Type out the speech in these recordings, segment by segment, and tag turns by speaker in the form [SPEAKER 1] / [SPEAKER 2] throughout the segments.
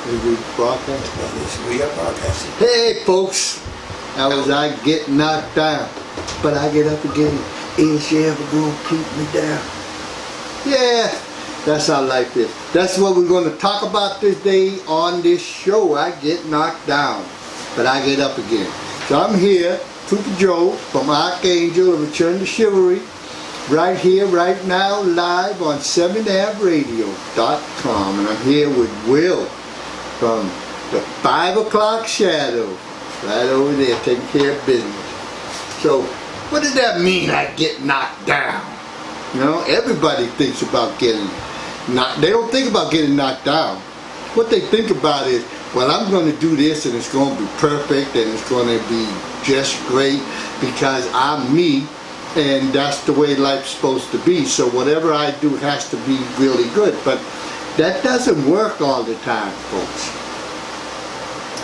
[SPEAKER 1] Is we broadcasting?
[SPEAKER 2] We are broadcasting.
[SPEAKER 1] Hey folks, how was I get knocked down? But I get up again. Is she ever gonna keep me down? Yeah, that's how life is. That's what we're gonna talk about this day on this show. I get knocked down, but I get up again. So I'm here, Trooper Joe from ArchAngel, a Return to Chivalry, right here, right now, live on 7amradio.com. And I'm here with Will from the 5 o'clock shadow, right over there, taking care of business. So, what does that mean, I get knocked down? You know, everybody thinks about getting knocked. They don't think about getting knocked down. What they think about is, well, I'm going to do this and it's going to be perfect and it's going to be just great because I'm me and that's the way life's supposed to be. So whatever I do has to be really good. But that doesn't work all the time, folks.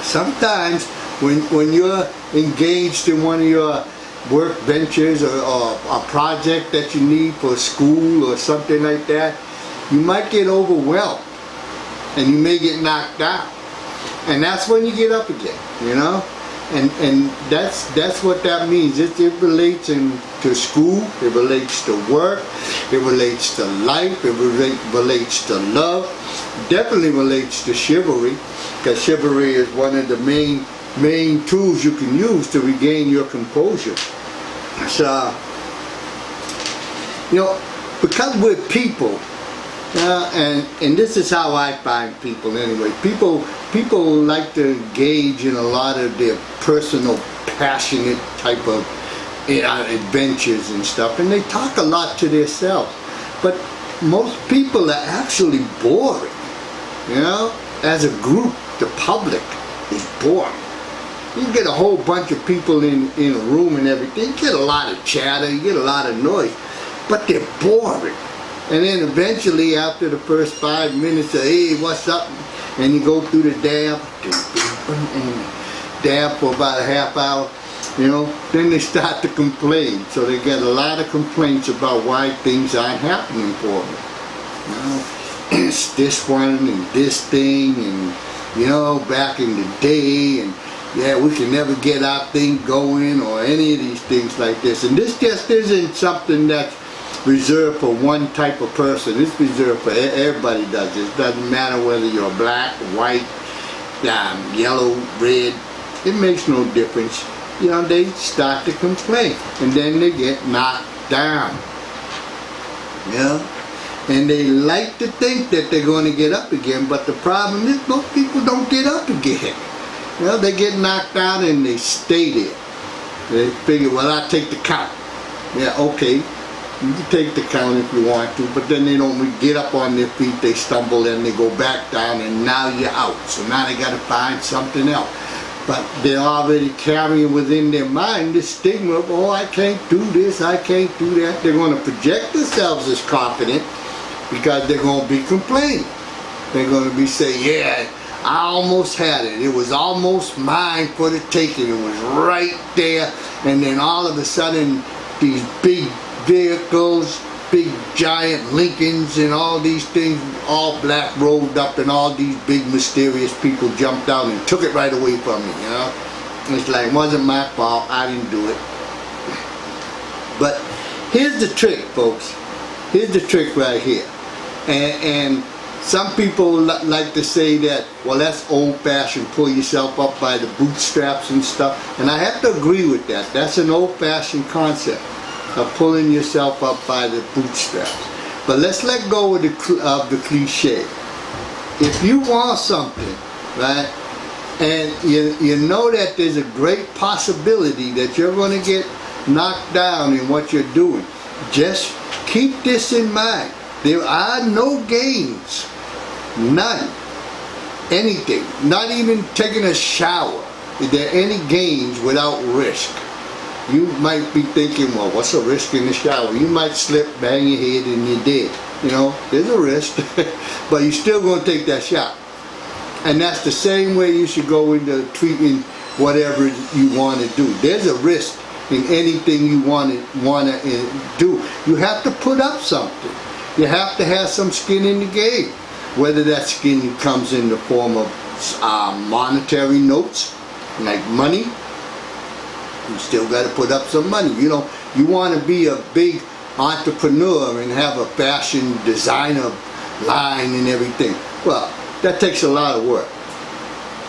[SPEAKER 1] Sometimes when you're engaged in one of your work ventures or a project that you need for school or something like that, you might get overwhelmed and you may get knocked down. And that's when you get up again, you know? And that's what that means. It relates to school, it relates to work, it relates to life, it relates to love, definitely relates to chivalry, because chivalry is one of the main tools you can use to regain your composure. So, you know, because we're people, and this is how I find people anyway. People like to engage in a lot of their personal, passionate type of adventures and stuff, and they talk a lot to themselves. But most people are actually boring. You know, as a group, the public is boring. You get a whole bunch of people in a room and everything. You get a lot of chatter, you get a lot of noise, but they're boring. And then eventually, after the first 5 minutes of, hey, what's up? And you go through the dab, and dab for about a half hour, you know, then they start to complain. So they get a lot of complaints about why things aren't happening for them. You know, it's this one and this thing, and, you know, back in the day, and yeah, we can never get our thing going, or any of these things like this. And this just isn't something that's reserved for one type of person. It's reserved for everybody. Does this. It doesn't matter whether you're black, white, yellow, red. It makes no difference. You know, they start to complain, and then they get knocked down. Yeah, and they like to think that they're going to get up again, but the problem is most people don't get up again. You know, they get knocked down and they stay there. They figure, well, I'll take the count. Yeah, okay. You can take the count if you want to, but then they don't get up on their feet, they stumble and they go back down, and now you're out. So now they got to find something else. But they're already carrying within their mind this stigma of, oh, I can't do this, I can't do that. They're going to project themselves as confident because they're going to be complaining. They're going to be saying, yeah, I almost had it. It was almost mine for the taking. It was right there. And then all of a sudden, these big vehicles, big giant Lincolns and all these things, all black, rolled up, and all these big mysterious people jumped out and took it right away from me, you know. It's like, it wasn't my fault, I didn't do it. But here's the trick, folks. Here's the trick right here. And some people like to say that, well, that's old-fashioned, pull yourself up by the bootstraps and stuff. And I have to agree with that. That's an old-fashioned concept of pulling yourself up by the bootstraps. But let's let go of the cliche. If you want something, right, and you know that there's a great possibility that you're going to get knocked down in what you're doing, just keep this in mind. There are no gains, none, anything, not even taking a shower. Is there any gains without risk? You might be thinking, well, what's the risk in the shower? You might slip, bang your head, and you're dead. You know, there's a risk, but you're still going to take that shot. And that's the same way you should go into treating whatever you want to do. There's a risk in anything you want to do. You have to put up something. You have to have some skin in the game. Whether that skin comes in the form of monetary notes, like money. You still got to put up some money. You know, you want to be a big entrepreneur and have a fashion designer line and everything. Well, that takes a lot of work.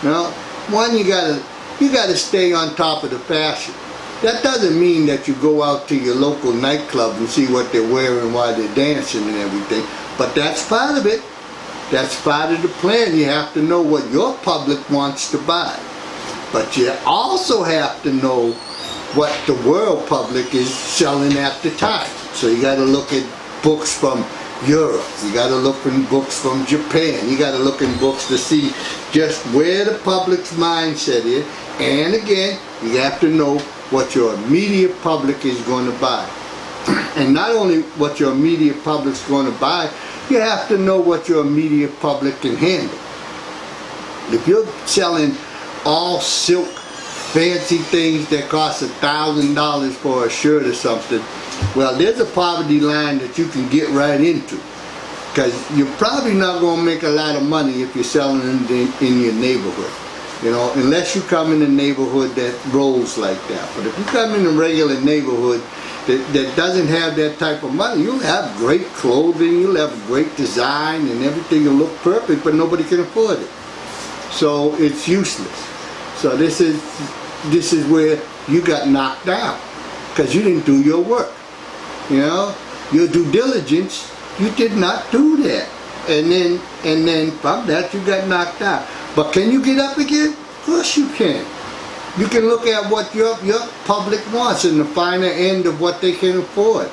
[SPEAKER 1] You know, one, you gotta stay on top of the fashion. That doesn't mean that you go out to your local nightclub and see what they're wearing while they're dancing and everything. But that's part of it. That's part of the plan. You have to know what your public wants to buy. But you also have to know what the world public is selling at the time. So you got to look at books from Europe. You got to look in books from Japan. You got to look in books to see just where the public's mindset is. And again, you have to know what your immediate public is going to buy. And not only what your immediate public's going to buy, you have to know what your immediate public can handle. If you're selling all silk fancy things that cost $1,000 for a shirt or something, well, there's a poverty line that you can get right into, because you're probably not going to make a lot of money if you're selling in your neighborhood, you know, unless you come in a neighborhood that rolls like that. But if you come in a regular neighborhood that doesn't have that type of money, you'll have great clothing, you'll have great design, and everything will look perfect, but nobody can afford it. So it's useless. So this is where you got knocked out, because you didn't do your work. You know, your due diligence, you did not do that. And then from that you got knocked out. But can you get up again? Of course you can. You can look at what your public wants and the finer end of what they can afford.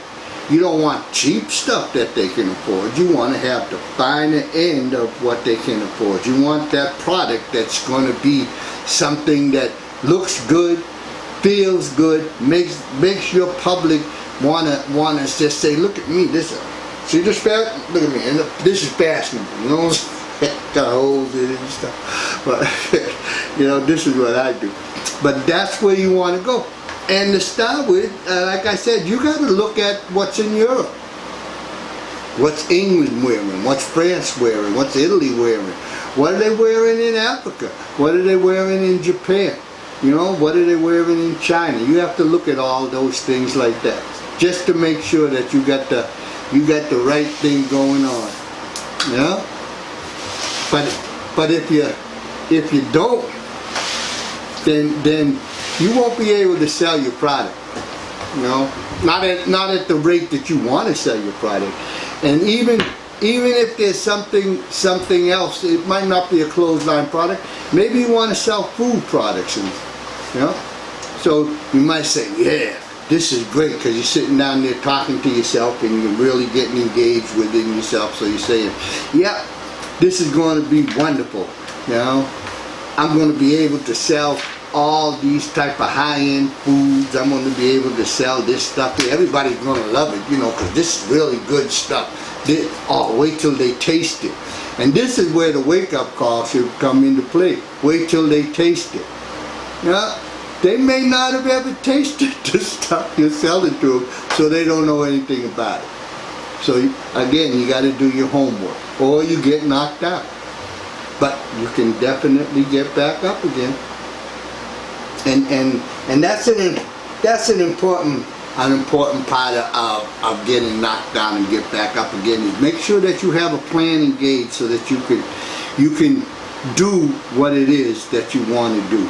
[SPEAKER 1] You don't want cheap stuff that they can afford. You want to have the finer end of what they can afford. You want that product that's going to be something that looks good, feels good, makes your public wanna just say, look at me, see this fashion, look at me, and this is fashionable, you know, got holes in it and stuff, but you know, this is what I do. But that's where you want to go. And to start with, like I said, you got to look at what's in Europe. What's England wearing? What's France wearing? What's Italy wearing? What are they wearing in Africa? What are they wearing in Japan? You know, what are they wearing in China? You have to look at all those things like that, just to make sure that you got the right thing going on. You know? But if you don't, then you won't be able to sell your product. You know, not at the rate that you want to sell your product. And even if there's something else, it might not be a clothesline product. Maybe you want to sell food products, and you know. So you might say, yeah, this is great, because you're sitting down there talking to yourself and you're really getting engaged within yourself. So you're saying, yeah, this is going to be wonderful. You know, I'm going to be able to sell all these type of high-end foods. I'm going to be able to sell this stuff. Everybody's going to love it, you know, because this is really good stuff. Oh, wait till they taste it. And this is where the wake-up call should come into play. Wait till they taste it. You know, they may not have ever tasted the stuff you're selling to them, so they don't know anything about it. So again, you got to do your homework, or you get knocked out. But you can definitely get back up again. And that's an important part of getting knocked down and get back up again, is make sure that you have a plan engaged so that you can do what it is that you want to do.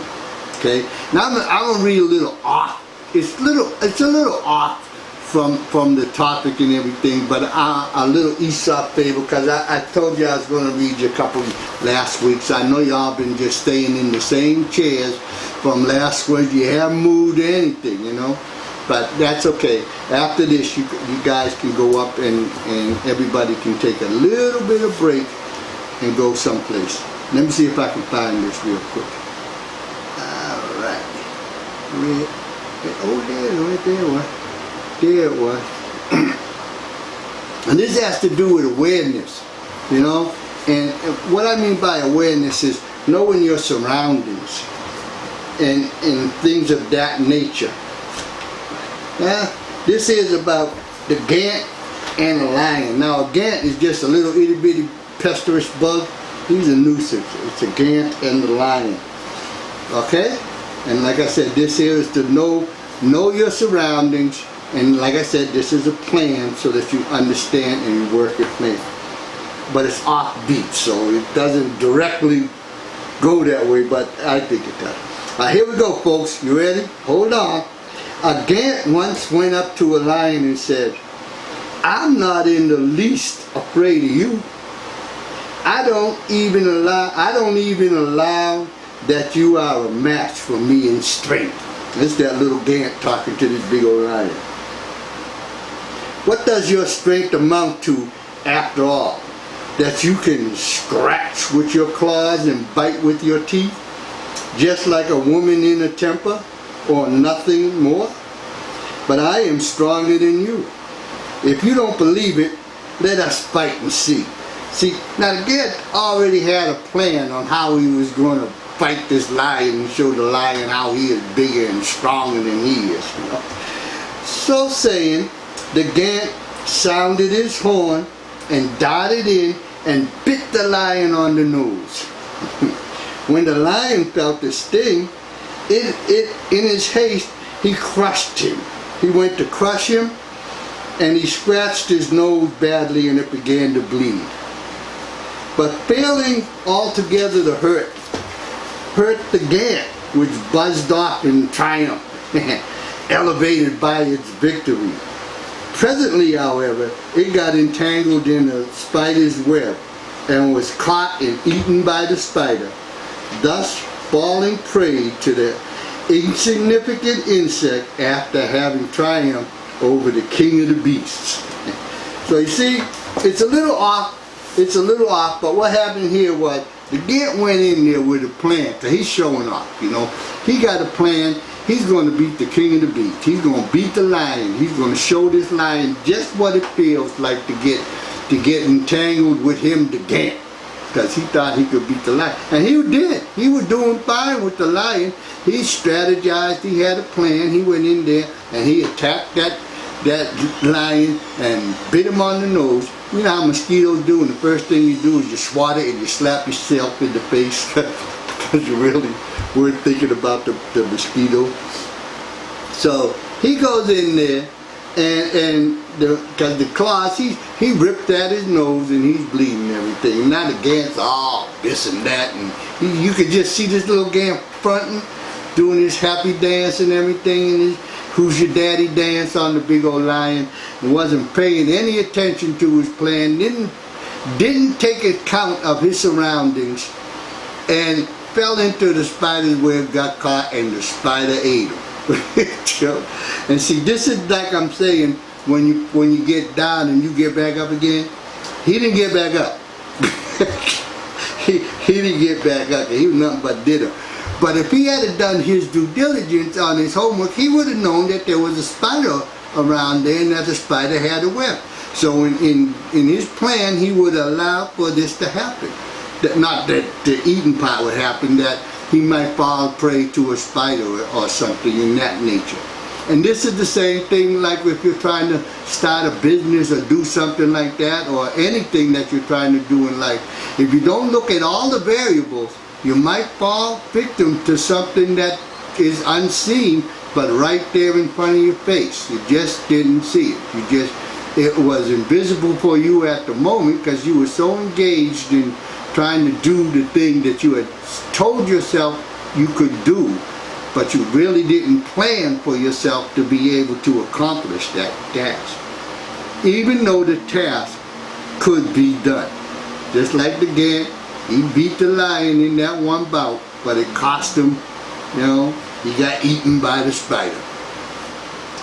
[SPEAKER 1] Okay. Now I'm gonna read a little off. It's a little off from the topic and everything, but a little Aesop fable, because I told you I was going to read you a couple last week. So I know y'all been just staying in the same chairs from last week. You haven't moved or anything, you know. But that's okay. After this, you guys can go up and everybody can take a little bit of break and go someplace. Let me see if I can find this real quick. All right. Oh, there it was. There it was. And this has to do with awareness, you know. And what I mean by awareness is knowing your surroundings and things of that nature. Now, this is about the gant and the lion. Now, a gant is just a little itty bitty pestilous bug, He's a nuisance. It's a Gant and the lion. Okay? And like I said, this here is to know your surroundings. And like I said, this is a plan so that you understand and you work your plan. But it's offbeat, so it doesn't directly go that way, but I think it does. Here we go, folks. You ready? Hold on. A Gant once went up to a lion and said, "I'm not in the least afraid of you. I don't even allow that you are a match for me in strength." It's that little Gant talking to this big old lion. "What does your strength amount to after all? That you can scratch with your claws and bite with your teeth, just like a woman in a temper, or nothing more? But I am stronger than you. If you don't believe it, let us fight and see." See, now the Gant already had a plan on how he was going to fight this lion and show the lion how he is bigger and stronger than he is. You know? So saying, the Gant sounded his horn and darted in and bit the lion on the nose. When the lion felt the sting, in his haste, he crushed him. He went to crush him, and he scratched his nose badly, and it began to bleed. But failing altogether to hurt the Gant, which buzzed off in triumph, elevated by its victory. Presently, however, it got entangled in a spider's web and was caught and eaten by the spider, thus falling prey to the insignificant insect after having triumphed over the king of the beasts. So you see, it's a little off, but what happened here was the Gant went in there with a plan, because he's showing off, you know. He got a plan. He's going to beat the king of the beasts. He's going to beat the lion. He's going to show this lion just what it feels like to get entangled with him, the Gant, because he thought he could beat the lion. And he did. He was doing fine with the lion. He strategized. He had a plan. He went in there and he attacked that lion and bit him on the nose. You know how mosquitoes do, and the first thing you do is you swat it and you slap yourself in the face because you really weren't thinking about the mosquito. So he goes in there and because the claws, he ripped at his nose and he's bleeding and everything. Now the Gant's all this and that, and you could just see this little Gant fronting, doing his happy dance and everything, and his "Who's Your Daddy" dance on the big old lion, and wasn't paying any attention to his plan, didn't take account of his surroundings, and fell into the spider's web, got caught, and the spider ate him. And see, this is like I'm saying, when you get down and you get back up again, he didn't get back up. he didn't get back up. He was nothing but ditto. But if he had done his due diligence on his homework, he would have known that there was a spider around there and that the spider had a web. So in his plan, he would allow for this to happen. Not that the eating part would happen, that he might fall prey to a spider or something in that nature. And this is the same thing like if you're trying to start a business or do something like that, or anything that you're trying to do in life. If you don't look at all the variables, you might fall victim to something that is unseen, but right there in front of your face. You just didn't see it. It was invisible for you at the moment because you were so engaged in trying to do the thing that you had told yourself you could do, but you really didn't plan for yourself to be able to accomplish that task. Even though the task could be done. Just like the Gant, he beat the lion in that one bout, but it cost him, you know, he got eaten by the spider.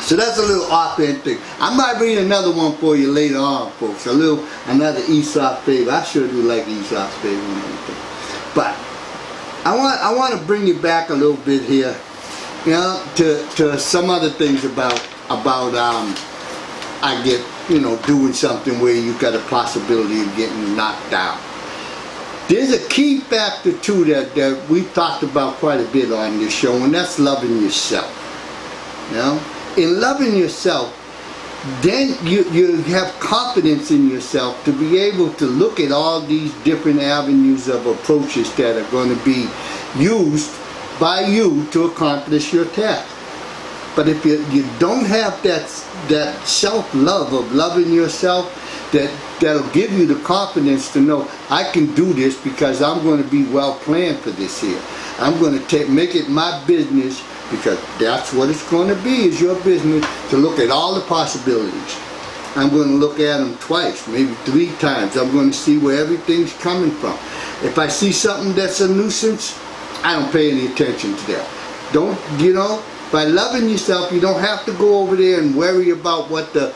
[SPEAKER 1] So that's a little offhand thing. I might read another one for you later on, folks. Another Aesop fable. I sure do like Aesop's fable and everything. But I want to bring you back a little bit here, you know, to some other things about I get, you know, doing something where you got a possibility of getting knocked down. There's a key factor too that we've talked about quite a bit on this show, and that's loving yourself. You know? In loving yourself, then you have confidence in yourself to be able to look at all these different avenues of approaches that are going to be used by you to accomplish your task. But if you don't have that self-love of loving yourself, that'll give you the confidence to know, I can do this because I'm going to be well planned for this here. I'm going to make it my business, because that's what it's going to be, is your business, to look at all the possibilities. I'm going to look at them twice, maybe 3 times. I'm going to see where everything's coming from. If I see something that's a nuisance, I don't pay any attention to that. Don't, by loving yourself, you don't have to go over there and worry about what the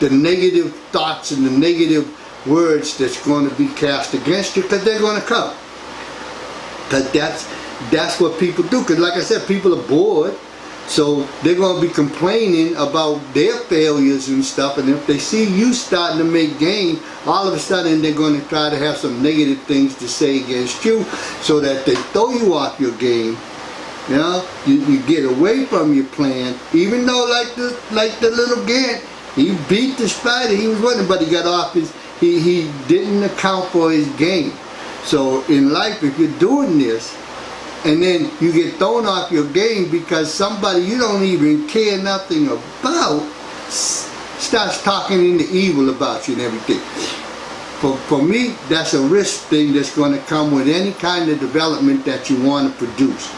[SPEAKER 1] negative thoughts and the negative words that's going to be cast against you, because they're going to come. Because that's what people do. Because like I said, people are bored, so they're going to be complaining about their failures and stuff, and if they see you starting to make gain, all of a sudden they're going to try to have some negative things to say against you, so that they throw you off your game. You get away from your plan, even though like the little Gant, he beat the spider, he was winning, but he got off he didn't account for his game. So in life, if you're doing this, and then you get thrown off your game because somebody you don't even care nothing about starts talking into evil about you and everything. For me, that's a risk thing that's going to come with any kind of development that you want to produce.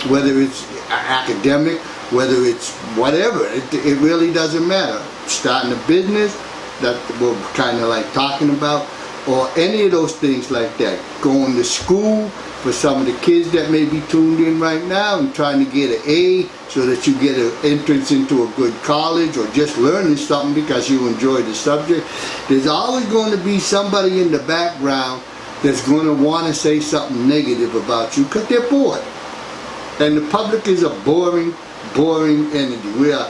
[SPEAKER 1] Whether it's academic, whether it's whatever, it really doesn't matter. Starting a business, that we're kind of like talking about, or any of those things like that. Going to school, for some of the kids that may be tuned in right now and trying to get an A so that you get an entrance into a good college, or just learning something because you enjoy the subject. There's always going to be somebody in the background that's going to want to say something negative about you because they're bored. And the public is a boring entity. We are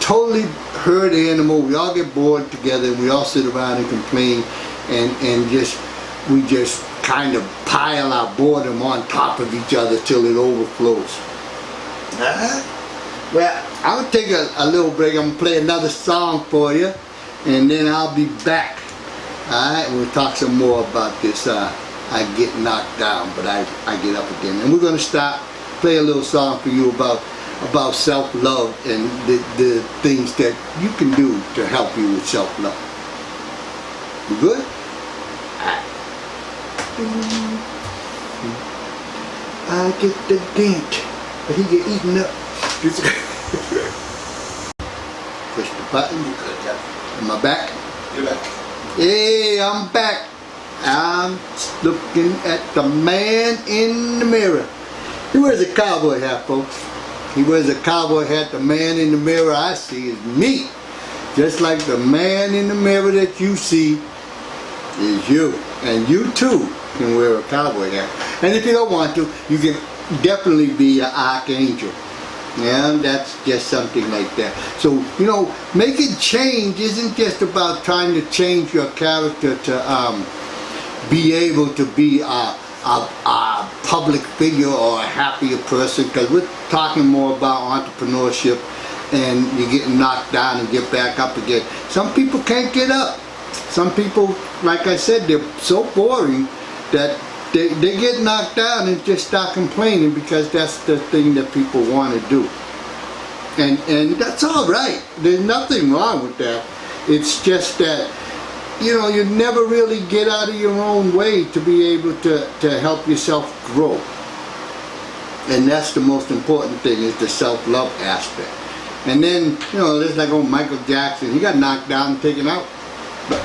[SPEAKER 1] totally herd animal. We all get bored together and we all sit around and complain, and we just kind of pile our boredom on top of each other till it overflows. Well, I'll take a little break. I'm going to play another song for you, and then I'll be back. Alright, we'll talk some more about this. I get knocked down, but I get up again. And we're going to play a little song for you about self-love and the things that you can do to help you with self-love. You good? Alright. I get the Gant, but he get eaten up. Push the button. You good? Am I back?
[SPEAKER 2] You're back.
[SPEAKER 1] Hey, I'm back. I'm looking at the man in the mirror. He wears a cowboy hat, folks. He wears a cowboy hat. The man in the mirror I see is me. Just like the man in the mirror that you see is you. And you too can wear a cowboy hat. And if you don't want to, you can definitely be an ArchAngel. Yeah, that's just something like that. So, making change isn't just about trying to change your character to be able to be a public figure or a happier person, because we're talking more about entrepreneurship and you're getting knocked down and get back up again. Some people can't get up. Some people, like I said, they're so boring that they get knocked down and just start complaining, because that's the thing that people want to do. And that's all right. There's nothing wrong with that. It's just that you never really get out of your own way to be able to help yourself grow. And that's the most important thing, is the self-love aspect. And then, there's like old Michael Jackson. He got knocked down and taken out. But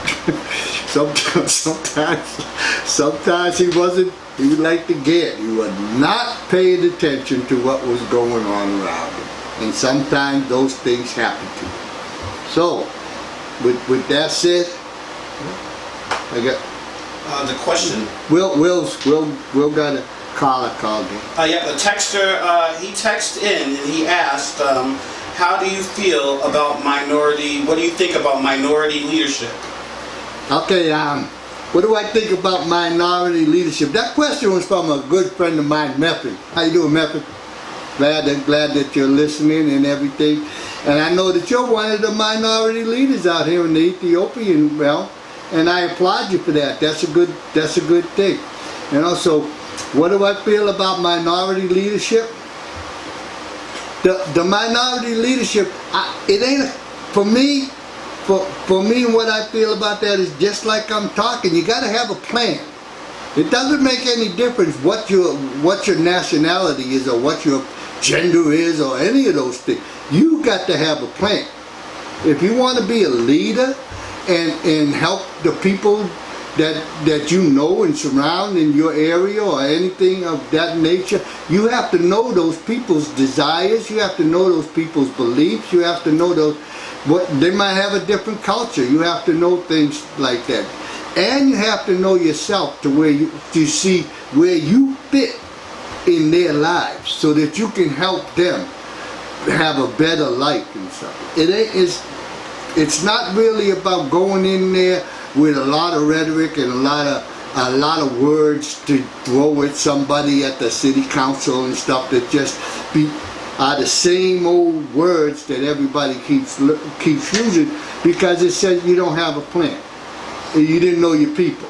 [SPEAKER 1] sometimes he would like to get. He was not paying attention to what was going on around him. And sometimes those things happen to you. So, with that said, I got
[SPEAKER 2] the question.
[SPEAKER 1] Will got a caller called in.
[SPEAKER 2] Yeah, the texter, he texted in and he asked, how do you feel about what do you think about minority leadership?
[SPEAKER 1] Okay, what do I think about minority leadership? That question was from a good friend of mine, Method. How you doing, Method? Glad that you're listening and everything. And I know that you're one of the minority leaders out here in the Ethiopian realm, and I applaud you for that. That's a good thing. You know, so what do I feel about minority leadership? The minority leadership, it ain't for me. For me, what I feel about that is just like I'm talking. You got to have a plan. It doesn't make any difference what your nationality is or what your gender is or any of those things. You got to have a plan. If you want to be a leader and help the people that you know and surround in your area or anything of that nature, you have to know those people's desires. You have to know those people's beliefs. You have to know what they might have a different culture. You have to know things like that. And you have to know yourself to where you see where you fit in their lives so that you can help them have a better life and stuff. It's not really about going in there with a lot of rhetoric and a lot of words to throw at somebody at the city council and stuff that just are the same old words that everybody keeps using because it says you don't have a plan. You didn't know your people.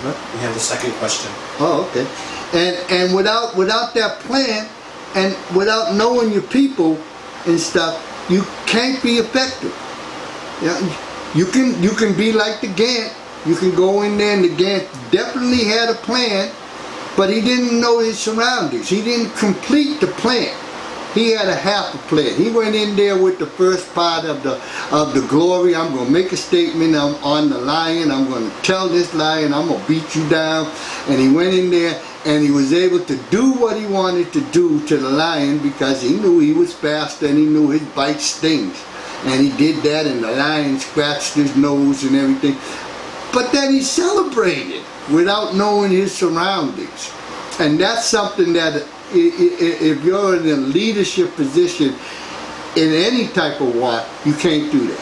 [SPEAKER 2] We have the second question.
[SPEAKER 1] Oh, okay. And without that plan and without knowing your people and stuff, you can't be effective. Yeah, you can be like the Gant. You can go in there, and the Gant definitely had a plan, but he didn't know his surroundings. He didn't complete the plan. He had a half a plan. He went in there with the first part of the glory. I'm going to make a statement on the lion. I'm going to tell this lion, I'm going to beat you down. And he went in there and he was able to do what he wanted to do to the lion because he knew he was fast and he knew his bite stings. And he did that and the lion scratched his nose and everything. But then he celebrated without knowing his surroundings. And that's something that if you're in a leadership position in any type of war, you can't do that.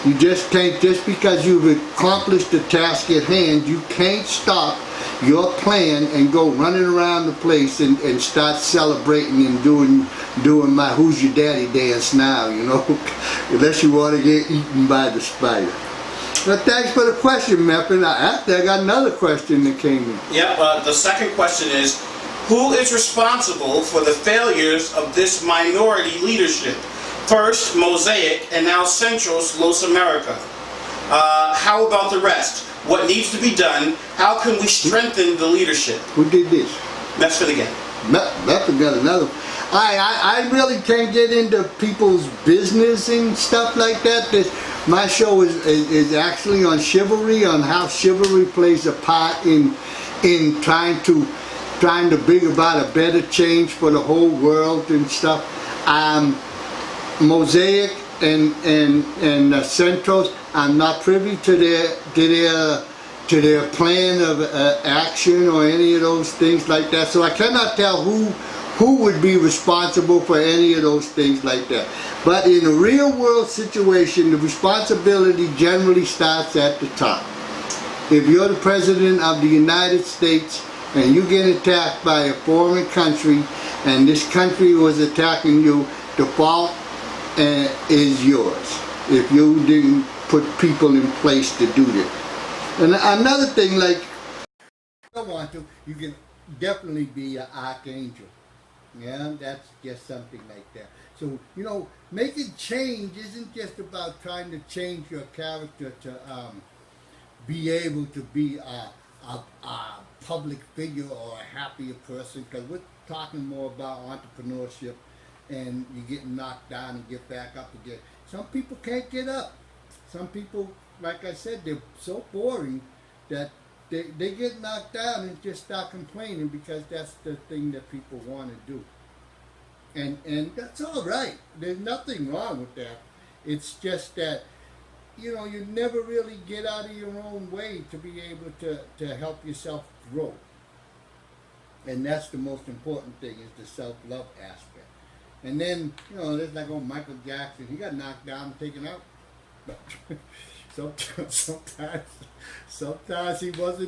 [SPEAKER 1] You just can't, just because you've accomplished the task at hand, you can't stop your plan and go running around the place and start celebrating and doing my who's your daddy dance now, you know, unless you want to get eaten by the spider. But thanks for the question, Mephin. After I got another question that came in.
[SPEAKER 2] Yeah, the second question is, who is responsible for the failures of this minority leadership? First, Mosaic, and now Centros Los America. How about the rest? What needs to be done? How can we strengthen the leadership?
[SPEAKER 1] Who did this?
[SPEAKER 2] Mephin again.
[SPEAKER 1] Mephin got another one. I really can't get into people's business and stuff like that. My show is actually on chivalry, on how chivalry plays a part in trying to bring about a better change for the whole world and stuff. Mosaic and Centros, I'm not privy to their plan of action or any of those things like that. So I cannot tell who would be responsible for any of those things like that. But in a real world situation, the responsibility generally starts at the top. If you're the president of the United States and you get attacked by a foreign country and this country was attacking you, the fault is yours if you didn't put people in place to do this. And another thing, like, if you want to, you can definitely be an ArchAngel. Yeah, that's just something like that. So, you know, making change isn't just about trying to change your character to be able to be a public figure or a happier person, because we're talking more about entrepreneurship and you getting knocked down and get back up again. Some people can't get up. Some people, like I said, they're so boring that they get knocked down and just start complaining because that's the thing that people want to do. And that's all right. There's nothing wrong with that. It's just that, you know, you never really get out of your own way to be able to help yourself grow. And that's the most important thing, is the self-love aspect. And then, you know, there's like old Michael Jackson. He got knocked down and taken out. Sometimes he was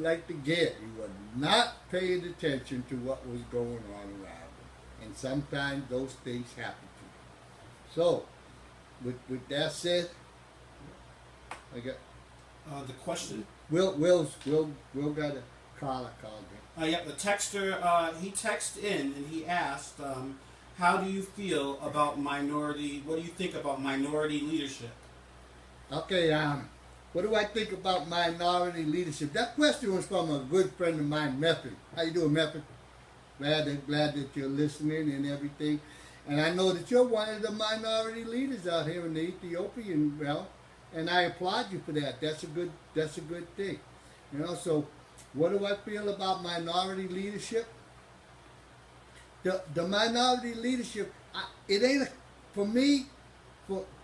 [SPEAKER 1] like the Gant. He was not paying attention to what was going on around him. And sometimes those things happen to you. So, with that said, I got
[SPEAKER 2] The question.
[SPEAKER 1] Will got a caller called me.
[SPEAKER 2] Yep, the texter, he texted in and he asked, how do you feel about minority, what do you think about minority leadership?
[SPEAKER 1] Okay, what do I think about minority leadership? That question was from a good friend of mine, Method. How you doing, Method? Glad that you're listening and everything. And I know that you're one of the minority leaders out here in the Ethiopian realm, and I applaud you for that. That's a good thing. You know, so what do I feel about minority leadership? The minority leadership, it ain't for me.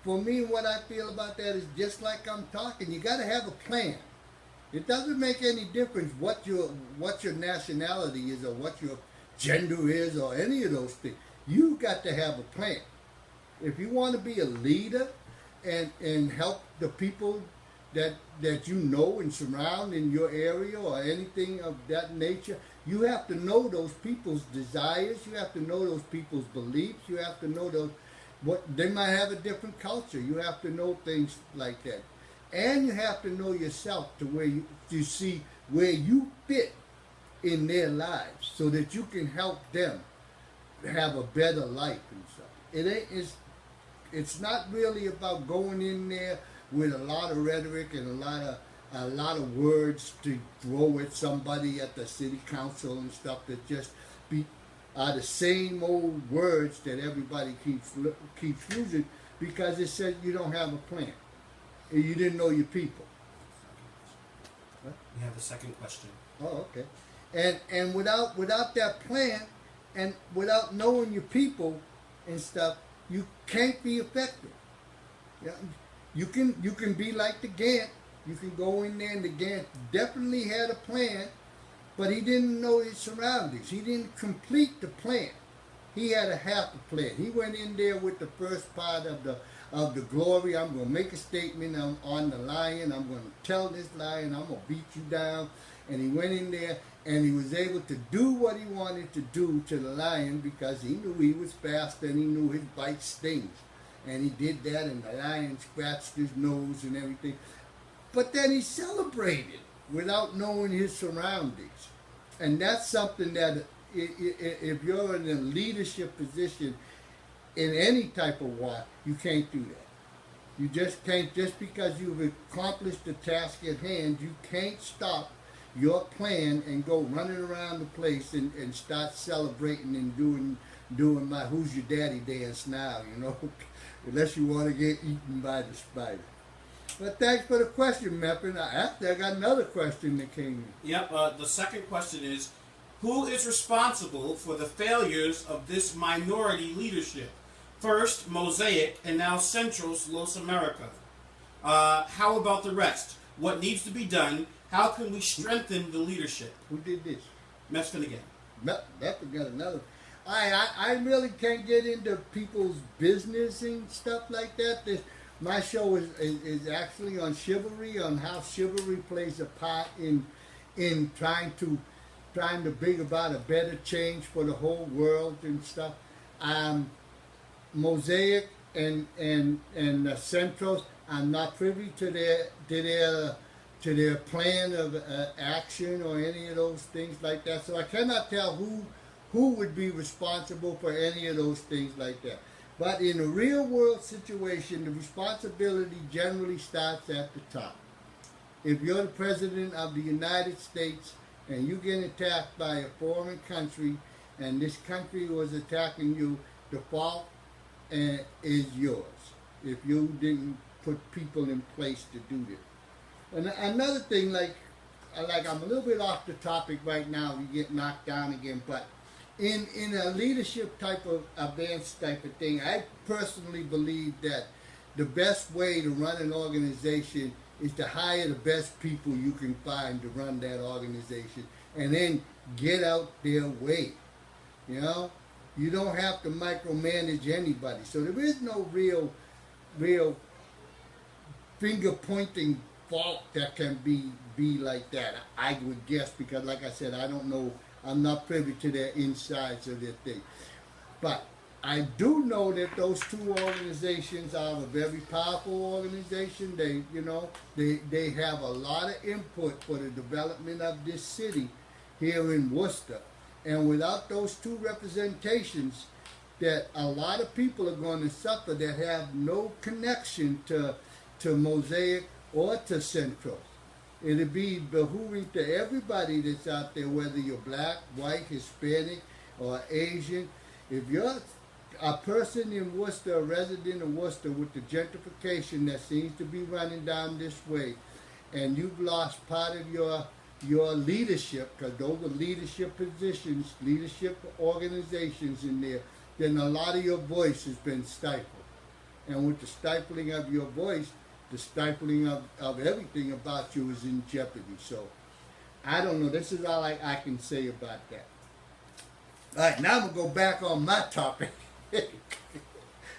[SPEAKER 1] For me, what I feel about that is just like I'm talking. You got to have a plan. It doesn't make any difference what your nationality is or what your gender is or any of those things. You got to have a plan. If you want to be a leader and help the people that you know and surround in your area or anything of that nature, you have to know those people's desires. You have to know those people's beliefs. You have to know what they might have a different culture. You have to know things like that. And you have to know yourself to where you see where you fit in their lives so that you can help them have a better life and stuff. It's not really about going in there with a lot of rhetoric and a lot of words to throw at somebody at the city council and stuff that just are the same old words that everybody keeps using because it says you don't have a plan and you didn't know your people.
[SPEAKER 2] What? We have the second question.
[SPEAKER 1] Oh, okay. And without that plan and without knowing your people and stuff, you can't be effective. Yeah, you can be like the Gantt. You can go in there and the Gantt definitely had a plan, but he didn't know his surroundings. He didn't complete the plan. He had a half a plan. He went in there with the first part of the glory. I'm going to make a statement on the lion. I'm going to tell this lion I'm going to beat you down. And he went in there and he was able to do what he wanted to do to the lion because he knew he was fast and he knew his bite stings. And he did that and the lion scratched his nose and everything. But then he celebrated without knowing his surroundings. And that's something that if you're in a leadership position in any type of war, you can't do that. You just can't, just because you've accomplished the task at hand, you can't stop your plan and go running around the place and start celebrating and doing my who's your daddy dance now, you know, unless you want to get eaten by the spider. But thanks for the question, Meppin. Actually, I got another question that came in.
[SPEAKER 2] Yep, the second question is, who is responsible for the failures of this minority leadership? First, Mosaic, and now Central's Los America. How about the rest? What needs to be done? How can we strengthen the leadership?
[SPEAKER 1] Who did this?
[SPEAKER 2] Mesfin again.
[SPEAKER 1] Meppin got another. I really can't get into people's business and stuff like that. My show is actually on Chivalry, on how Chivalry plays a part in trying to bring about a better change for the whole world and stuff. Mosaic and Centros, I'm not privy to their plan of action or any of those things like that. So I cannot tell who would be responsible for any of those things like that. But in a real world situation, the responsibility generally starts at the top. If you're the president of the United States and you get attacked by a foreign country and this country was attacking you, the fault is yours if you didn't put people in place to do this. And another thing, like I'm a little bit off the topic right now, we get knocked down again, but in a leadership type of advanced type of thing, I personally believe that the best way to run an organization is to hire the best people you can find to run that organization and then get out their way. You know? You don't have to micromanage anybody. So there is no real finger-pointing fault that can be like that, I would guess, because like I said, I don't know, I'm not privy to their insides of their thing. But I do know that those two organizations are a very powerful organization. They have a lot of input for the development of this city here in Worcester. And without those two representations, that a lot of people are going to suffer that have no connection to Mosaic or to Central. It'd be behooving to everybody that's out there, whether you're black, white, Hispanic, or Asian. If you're a person in Worcester, a resident of Worcester, with the gentrification that seems to be running down this way, and you've lost part of your leadership, because those are leadership positions, leadership organizations in there, then a lot of your voice has been stifled. And with the stifling of your voice, the stifling of everything about you is in jeopardy. So, I don't know. This is all I can say about that. All right, now I'm going to go back on my topic.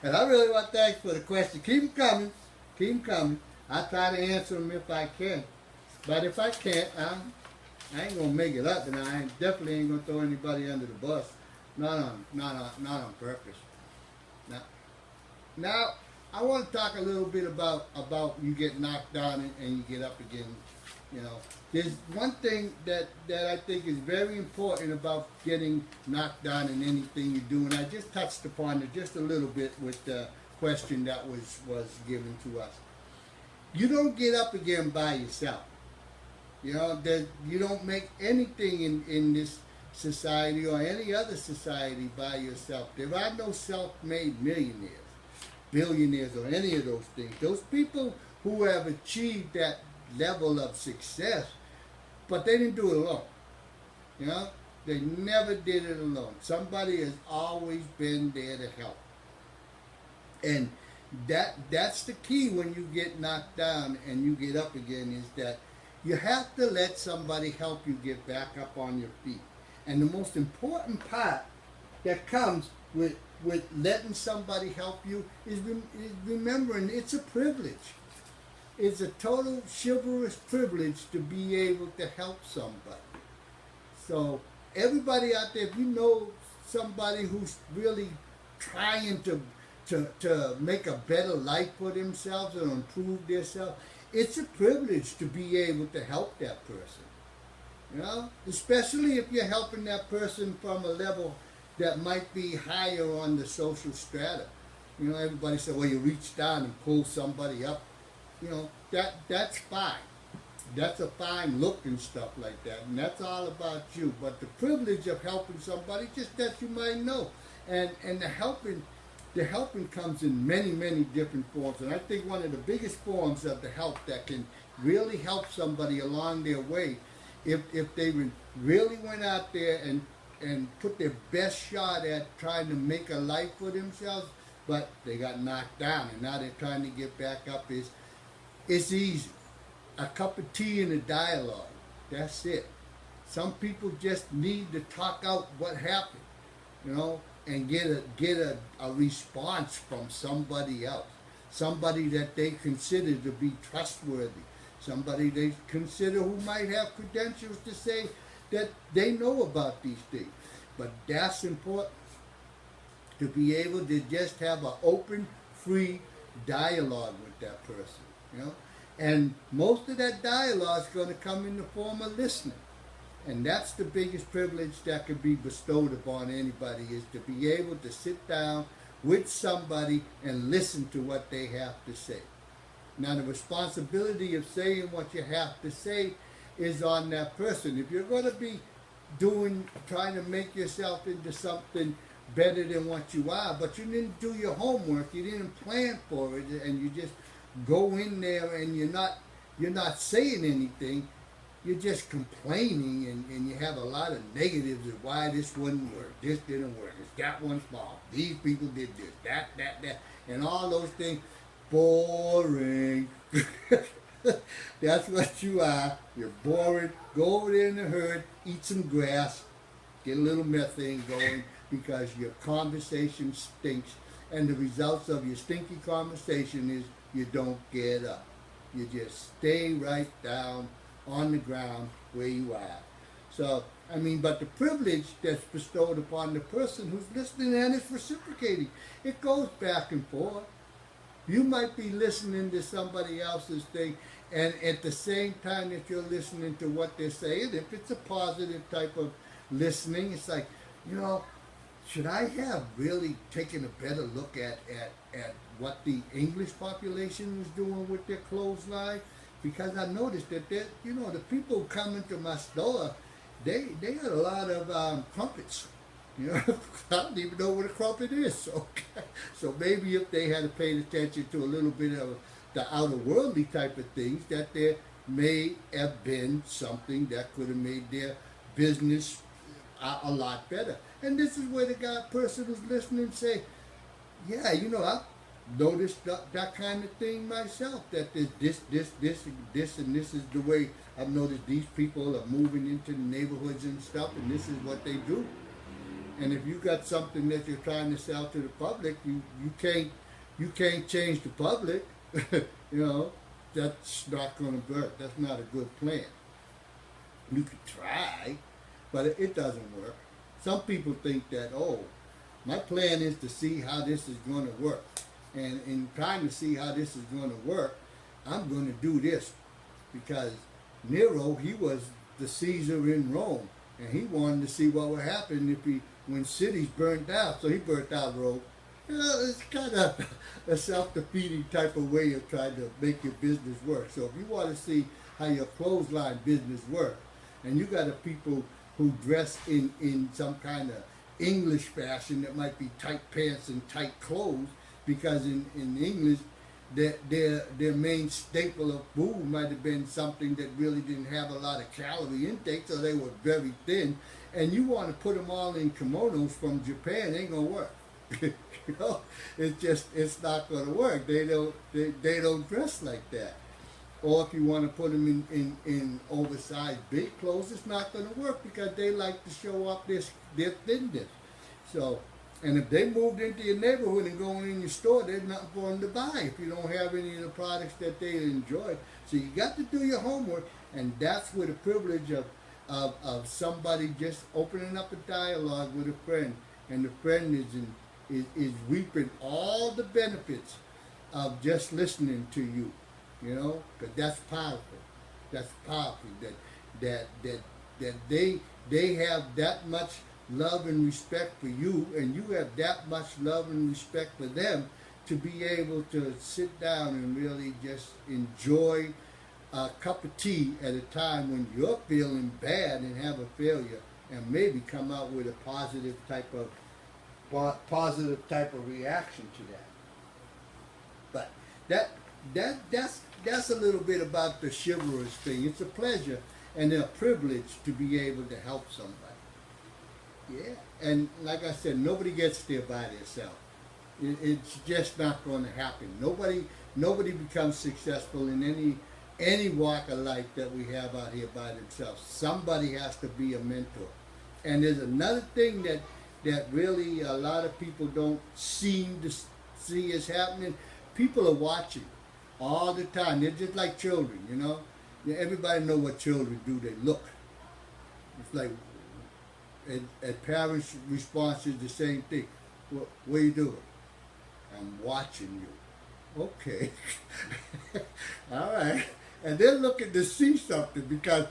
[SPEAKER 1] And I really want to thank you for the question. Keep them coming. Keep them coming. I'll try to answer them if I can. But if I can't, I ain't going to make it up, and I definitely ain't going to throw anybody under the bus. Not on purpose. Now, I want to talk a little bit about you get knocked down and you get up again. You know, there's one thing that I think is very important about getting knocked down in anything you do, and I just touched upon it just a little bit with the question that was given to us. You don't get up again by yourself. You know, you don't make anything in this society or any other society by yourself. There are no self-made millionaires, billionaires, or any of those things. Those people who have achieved that level of success, but they didn't do it alone. You know, they never did it alone. Somebody has always been there to help. And that's the key when you get knocked down and you get up again, is that you have to let somebody help you get back up on your feet. And the most important part that comes with letting somebody help you is remembering it's a privilege. It's a total chivalrous privilege to be able to help somebody. So everybody out there, if you know somebody who's really trying to make a better life for themselves and improve themselves, it's a privilege to be able to help that person. You know, especially if you're helping that person from a level that might be higher on the social strata. You know, everybody said, well, you reach down and pull somebody up. You know, that's fine. That's a fine look and stuff like that, and that's all about you. But the privilege of helping somebody, just that you might know, and the helping comes in many, many different forms. And I think one of the biggest forms of the help that can really help somebody along their way, if they really went out there and put their best shot at trying to make a life for themselves, but they got knocked down and now they're trying to get back up, it's easy. A cup of tea and a dialogue. That's it. Some people just need to talk out what happened, you know, and get a response from somebody else. Somebody that they consider to be trustworthy. Somebody they consider who might have credentials to say that they know about these things. But that's important, to be able to just have an open, free dialogue with that person, you know. And most of that dialogue is going to come in the form of listening. And that's the biggest privilege that can be bestowed upon anybody, is to be able to sit down with somebody and listen to what they have to say. Now, the responsibility of saying what you have to say is on that person. If you're going to be trying to make yourself into something better than what you are, but you didn't do your homework, you didn't plan for it, and you just go in there and you're not saying anything, you're just complaining, and you have a lot of negatives of why this wouldn't work, this didn't work, it's that one's fault, these people did this, that, and all those things. Boring. That's what you are. You're boring. Go over there in the herd, eat some grass, get a little methane going, because your conversation stinks, and the results of your stinky conversation is you don't get up. You just stay right down on the ground where you are. So I mean, but the privilege that's bestowed upon the person who's listening and it's reciprocating. It goes back and forth. You might be listening to somebody else's thing, and at the same time that you're listening to what they're saying, if it's a positive type of listening, it's like, you know, should I have really taken a better look at what the English population was doing with their clothesline? Because I noticed that you know, the people who come into my store, they had a lot of crumpets. You know, I don't even know what a crumpet is. So maybe if they had paid attention to a little bit of the outer worldly type of things, that there may have been something that could have made their business a lot better. And this is where the person who's listening say, yeah, you know, I've noticed that kind of thing myself, that there's this, and this is the way I've noticed these people are moving into the neighborhoods and stuff, and this is what they do. And if you got something that you're trying to sell to the public, you can't change the public. You know, that's not going to work. That's not a good plan. You could try, but it doesn't work. Some people think that, oh, my plan is to see how this is going to work. And in trying to see how this is going to work, I'm going to do this. Because Nero, he was the Caesar in Rome. And he wanted to see what would happen when cities burned down. So he burnt out Rome. You know, it's kind of a self-defeating type of way of trying to make your business work. So if you want to see how your clothesline business works, and you got a people who dress in some kind of English fashion that might be tight pants and tight clothes, because in English, their main staple of food might have been something that really didn't have a lot of calorie intake, so they were very thin. And you want to put them all in kimonos from Japan, ain't gonna work. You know, it's not gonna work. They don't dress like that. Or if you want to put them in oversized big clothes, it's not gonna work, because they like to show off their thinness. So. And if they moved into your neighborhood and going in your store, there's nothing for them to buy if you don't have any of the products that they enjoy. So you got to do your homework, and that's where the privilege of somebody just opening up a dialogue with a friend, and the friend is reaping all the benefits of just listening to you, you know, because that's powerful. That's powerful. That they have that much love and respect for you, and you have that much love and respect for them, to be able to sit down and really just enjoy a cup of tea at a time when you're feeling bad and have a failure, and maybe come out with a positive type of reaction to that. But that's a little bit about the chivalrous thing. It's a pleasure and a privilege to be able to help somebody. Yeah, and like I said, nobody gets there by themselves. It's just not going to happen. Nobody becomes successful in any walk of life that we have out here by themselves. Somebody has to be a mentor. And there's another thing that really a lot of people don't seem to see is happening. People are watching all the time. They're just like children, you know. Everybody know what children do. They look. It's like, and parents' response is the same thing. What are you doing? I'm watching you. Okay. All right. And they're looking to see something, because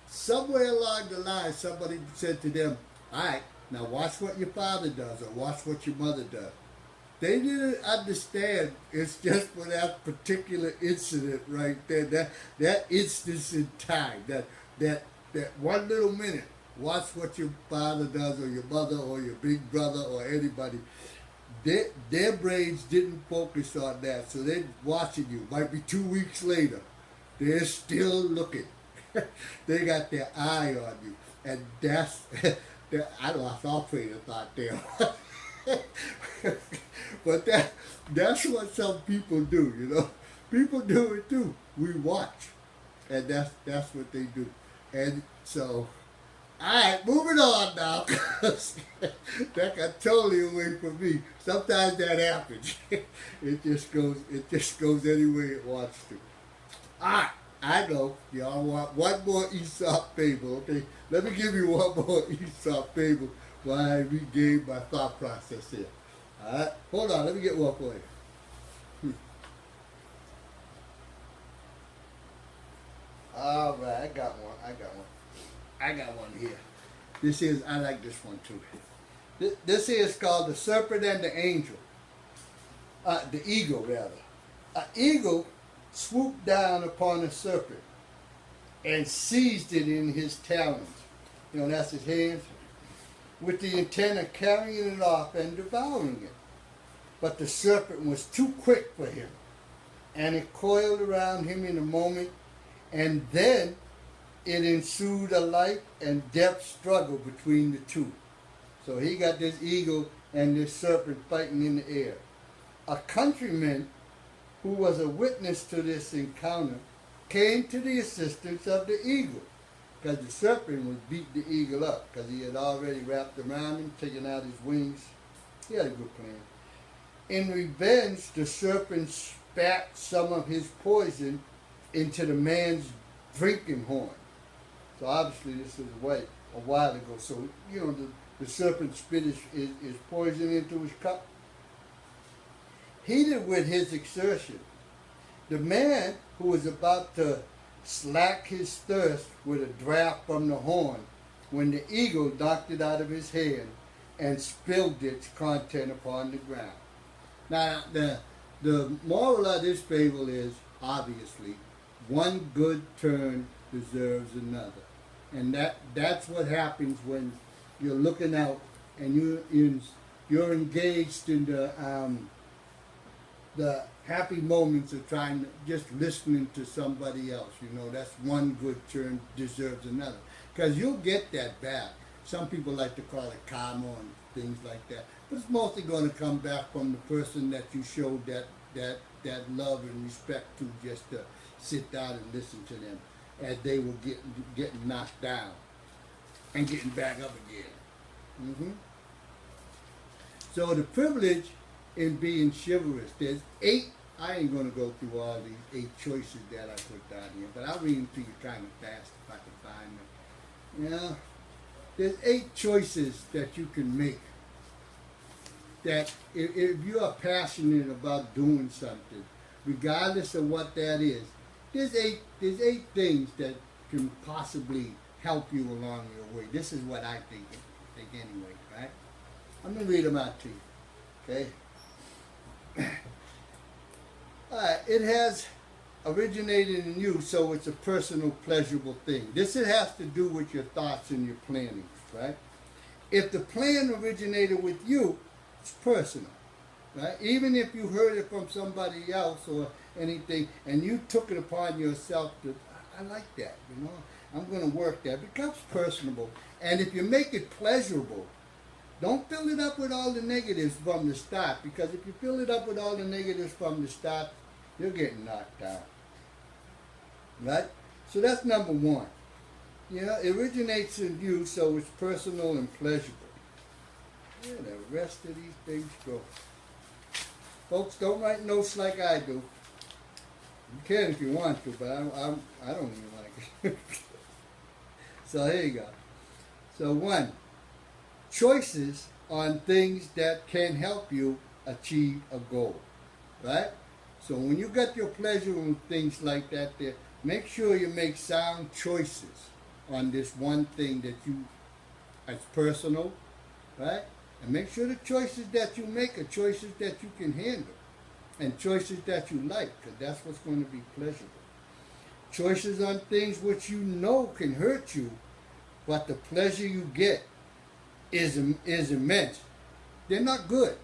[SPEAKER 1] somewhere along the line somebody said to them, all right, now watch what your father does, or watch what your mother does. They didn't understand it's just for that particular incident right there, that instance in time, that one little minute. Watch what your father does, or your mother, or your big brother, or anybody. Their brains didn't focus on that, so they're watching you. Might be 2 weeks later. They're still looking. They got their eye on you. And I lost all train of thought there. But that's what some people do, you know. People do it too. We watch. And that's what they do. And so, alright, moving on now. That got totally away from me. Sometimes that happens. It just goes any way it wants to. Alright, I know y'all want one more Aesop fable. Okay, let me give you one more Aesop fable while I regain my thought process here. All right, hold on. Let me get one for you. All right, I got one. I got one here. This is, I like this one too. This is called The Serpent and the Angel. The eagle, rather. An eagle swooped down upon a serpent and seized it in his talons. You know, that's his hands. With the intent of carrying it off and devouring it. But the serpent was too quick for him, and it coiled around him in a moment, and then it ensued a life and death struggle between the two. So he got this eagle and this serpent fighting in the air. A countryman who was a witness to this encounter came to the assistance of the eagle, because the serpent was beating the eagle up because he had already wrapped around him, taken out his wings. He had a good plan. In revenge, the serpent spat some of his poison into the man's drinking horn. So obviously this was a while ago. So, you know, the serpent spit his poison into his cup. Heated with his exertion, the man who was about to slack his thirst with a draught from the horn, when the eagle knocked it out of his hand and spilled its content upon the ground. Now, the moral of this fable is, obviously, one good turn deserves another. And that's what happens when you're looking out and you're engaged in the happy moments of trying to just listening to somebody else. You know, that's one good turn deserves another. Because you'll get that back. Some people like to call it karma and things like that. But it's mostly going to come back from the person that you showed that love and respect to, just to sit down and listen to them as they were getting knocked down and getting back up again. So the privilege in being chivalrous, there's 8, I ain't going to go through all these 8 choices that I put down here, but I'll read them to you kind of fast if I can find them. You know, there's 8 choices that you can make that if you are passionate about doing something, regardless of what that is, there's eight things that can possibly help you along your way. This is what I think anyway, right? I'm going to read them out to you, okay? Alright, it has originated in you, so it's a personal, pleasurable thing. This has to do with your thoughts and your planning, right? If the plan originated with you, it's personal, right? Even if you heard it from somebody else or anything, and you took it upon yourself to, I like that, you know, I'm going to work that. It becomes personable. And if you make it pleasurable, don't fill it up with all the negatives from the start, because if you fill it up with all the negatives from the start, you're getting knocked out, right? So that's number 1. You know, it originates in you, so it's personal and pleasurable. Where the rest of these things go? Folks, don't write notes like I do. You can if you want to, but I don't even like it. So here you go. So 1, choices on things that can help you achieve a goal, right? So when you got your pleasure and things like that there, make sure you make sound choices on this one thing that you, as personal, right? And make sure the choices that you make are choices that you can handle and choices that you like, because that's what's going to be pleasurable. Choices on things which you know can hurt you, but the pleasure you get is immense. They're not good,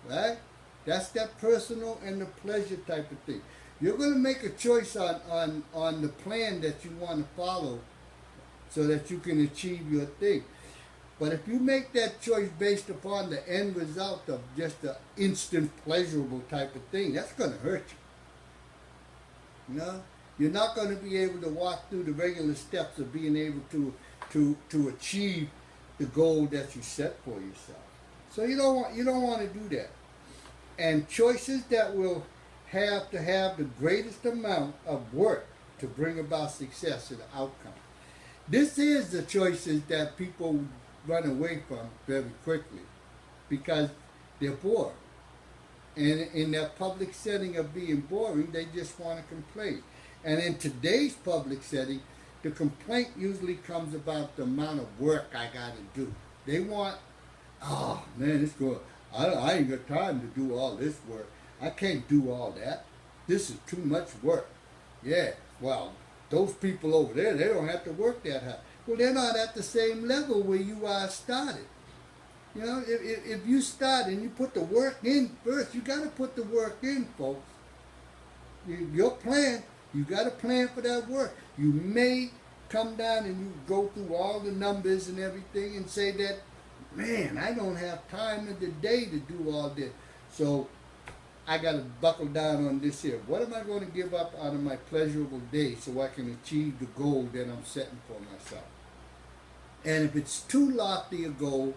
[SPEAKER 1] right? That's that personal and the pleasure type of thing. You're going to make a choice on the plan that you want to follow so that you can achieve your thing. But if you make that choice based upon the end result of just the instant pleasurable type of thing, that's going to hurt you. You know? You're not going to be able to walk through the regular steps of being able to achieve the goal that you set for yourself. So you don't want to do that. And choices that will have to have the greatest amount of work to bring about success in the outcome. This is the choices that people run away from very quickly because they're bored. And in that public setting of being boring, they just want to complain. And in today's public setting, the complaint usually comes about the amount of work I got to do. They want, oh man, it's good. I ain't got time to do all this work. I can't do all that. This is too much work. Yeah, well, those people over there, they don't have to work that hard. Well, they're not at the same level where you are started. You know, if you start and you put the work in first, you got to put the work in, folks. Your plan, you got to plan for that work. You may come down and you go through all the numbers and everything and say that, man, I don't have time in the day to do all this. So I got to buckle down on this here. What am I going to give up out of my pleasurable day so I can achieve the goal that I'm setting for myself? And if it's too lofty a goal,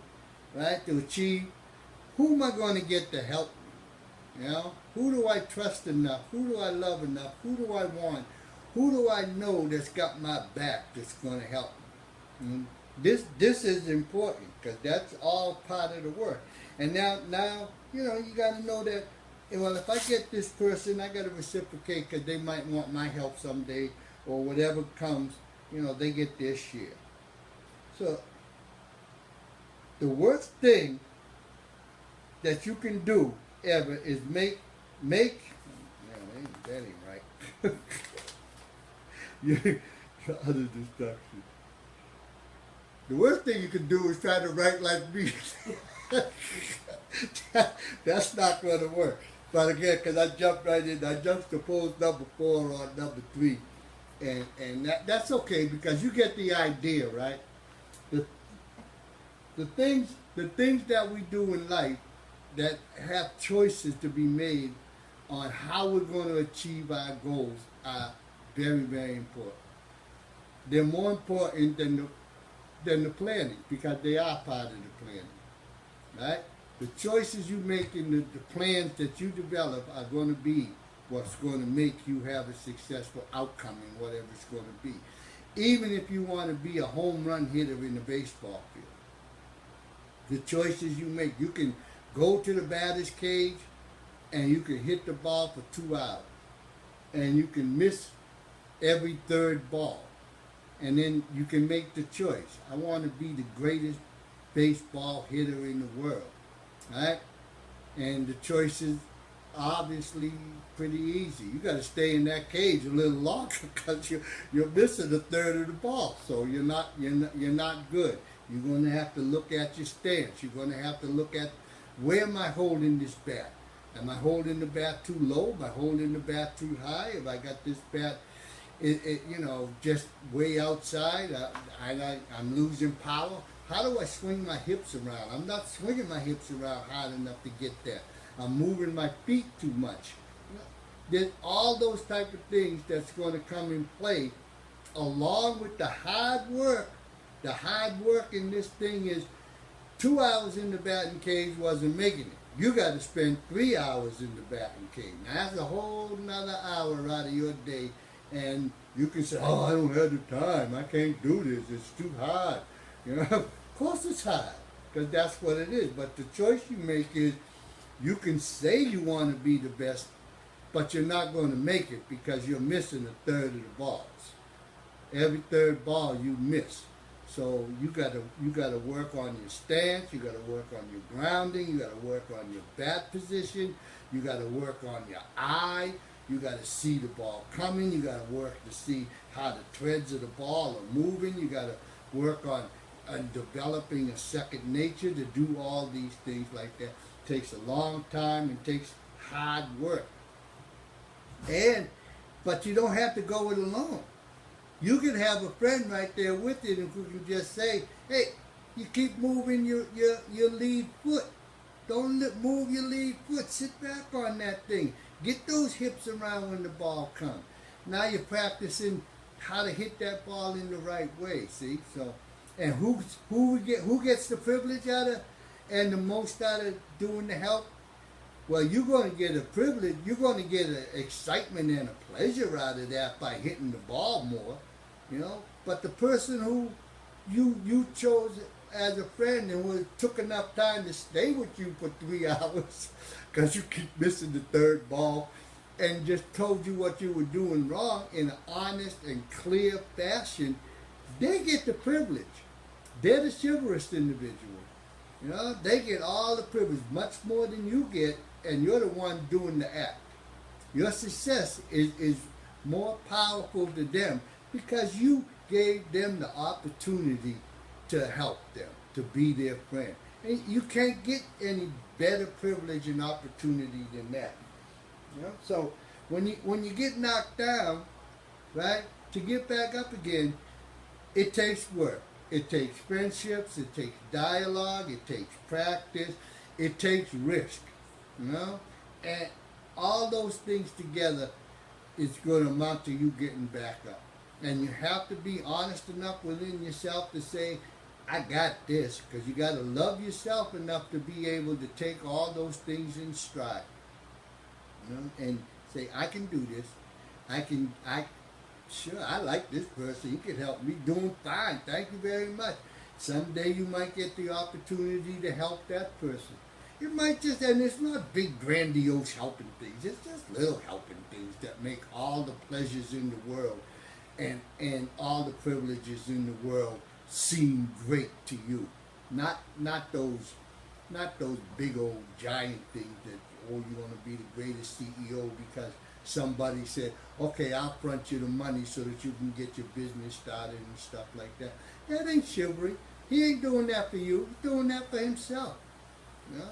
[SPEAKER 1] right, to achieve, who am I going to get to help me? You know, who do I trust enough? Who do I love enough? Who do I want? Who do I know that's got my back that's going to help me? This is important because that's all part of the work. And now you know, you got to know that, well, if I get this person, I got to reciprocate because they might want my help someday or whatever comes, you know, they get their share. So the worst thing that you can do ever is make man, that ain't right. Your other destruction. The worst thing you can do is try to write like me. That's not going to work. But again, because I jumped right in, I juxtaposed number 4 on number 3. And that's okay because you get the idea, right? The things that we do in life that have choices to be made on how we're going to achieve our goals are very, very important. They're more important than the planning because they are part of the planning, right? The choices you make and the plans that you develop are going to be what's going to make you have a successful outcome in whatever it's going to be. Even if you want to be a home run hitter in the baseball field. The choices you make, you can go to the batter's cage and you can hit the ball for 2 hours. And you can miss every third ball. And then you can make the choice. I want to be the greatest baseball hitter in the world. Right? And the choice is obviously pretty easy. You got to stay in that cage a little longer because you're missing a third of the ball. So you're not good. You're going to have to look at your stance. You're going to have to look at, where am I holding this bat? Am I holding the bat too low? Am I holding the bat too high? Have I got this bat, just way outside? I'm losing power. How do I swing my hips around? I'm not swinging my hips around hard enough to get that. I'm moving my feet too much. There's all those type of things that's going to come in play along with the hard work. The hard work in this thing is 2 hours in the batting cage wasn't making it. You got to spend 3 hours in the batting cage. Now that's a whole nother hour out of your day. And you can say, oh, I don't have the time. I can't do this. It's too hard. You know, of course it's hard because that's what it is. But the choice you make is you can say you want to be the best, but you're not going to make it because you're missing a third of the balls. Every third ball you miss. So you gotta work on your stance, you gotta work on your grounding, you gotta work on your bat position, you gotta work on your eye, you gotta see the ball coming, you gotta work to see how the threads of the ball are moving, you gotta work on developing a second nature to do all these things like that. It takes a long time and takes hard work. But you don't have to go it alone. You can have a friend right there with you who can just say, hey, you keep moving your lead foot. Don't move your lead foot. Sit back on that thing. Get those hips around when the ball comes. Now you're practicing how to hit that ball in the right way, see? So, and who gets the privilege out of and the most out of doing the help? Well, you're going to get a privilege. You're going to get an excitement and a pleasure out of that by hitting the ball more, you know. But the person who you chose as a friend and who took enough time to stay with you for 3 hours because you keep missing the third ball and just told you what you were doing wrong in an honest and clear fashion, they get the privilege. They're the chivalrous individual. You know, they get all the privilege, much more than you get, and you're the one doing the act. Your success is more powerful to them because you gave them the opportunity to help them, to be their friend. And you can't get any better privilege and opportunity than that. You know? So when you get knocked down, right, to get back up again, it takes work. It takes friendships, it takes dialogue, it takes practice, it takes risk, you know? And all those things together is going to amount to you getting back up. And you have to be honest enough within yourself to say, I got this, because you got to love yourself enough to be able to take all those things in stride, you know? And say, I can do this. Sure, I like this person. He can help me. Doing fine. Thank you very much. Someday you might get the opportunity to help that person. It might just, and it's not big, grandiose helping things. It's just little helping things that make all the pleasures in the world and all the privileges in the world seem great to you. Not those big old giant things that, oh, you want to be the greatest CEO because somebody said, okay, I'll front you the money so that you can get your business started and stuff like that. That ain't chivalry. He ain't doing that for you. He's doing that for himself. You know?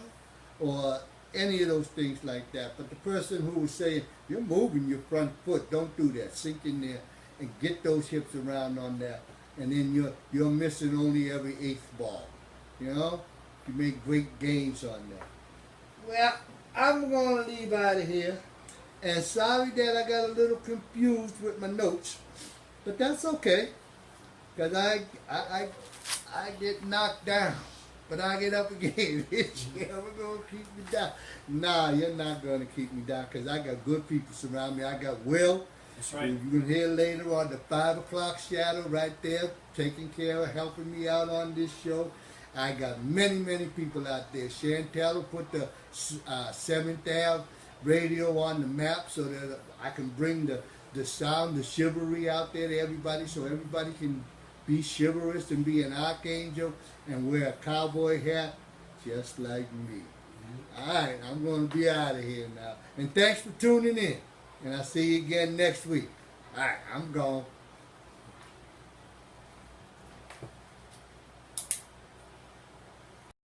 [SPEAKER 1] Or any of those things like that. But the person who was saying, you're moving your front foot, don't do that. Sink in there and get those hips around on that. And then you're missing only every 8th ball. You know? You make great gains on that. Well, I'm going to leave out of here. And sorry that I got a little confused with my notes, but that's okay, because I get knocked down, but I get up again. You're going to keep me down. Nah, you're not going to keep me down, because I got good people surround me. I got Will.
[SPEAKER 2] That's right.
[SPEAKER 1] You can hear later on the 5 o'clock shadow right there, taking care of, helping me out on this show. I got many people out there. Chantel put the 7th Ave radio on the map so that I can bring the sound, the chivalry out there to everybody, so everybody can be chivalrous and be an archangel and wear a cowboy hat just like me. All right, I'm going to be out of here now. And thanks for tuning in. And I'll see you again next week. All right, I'm gone.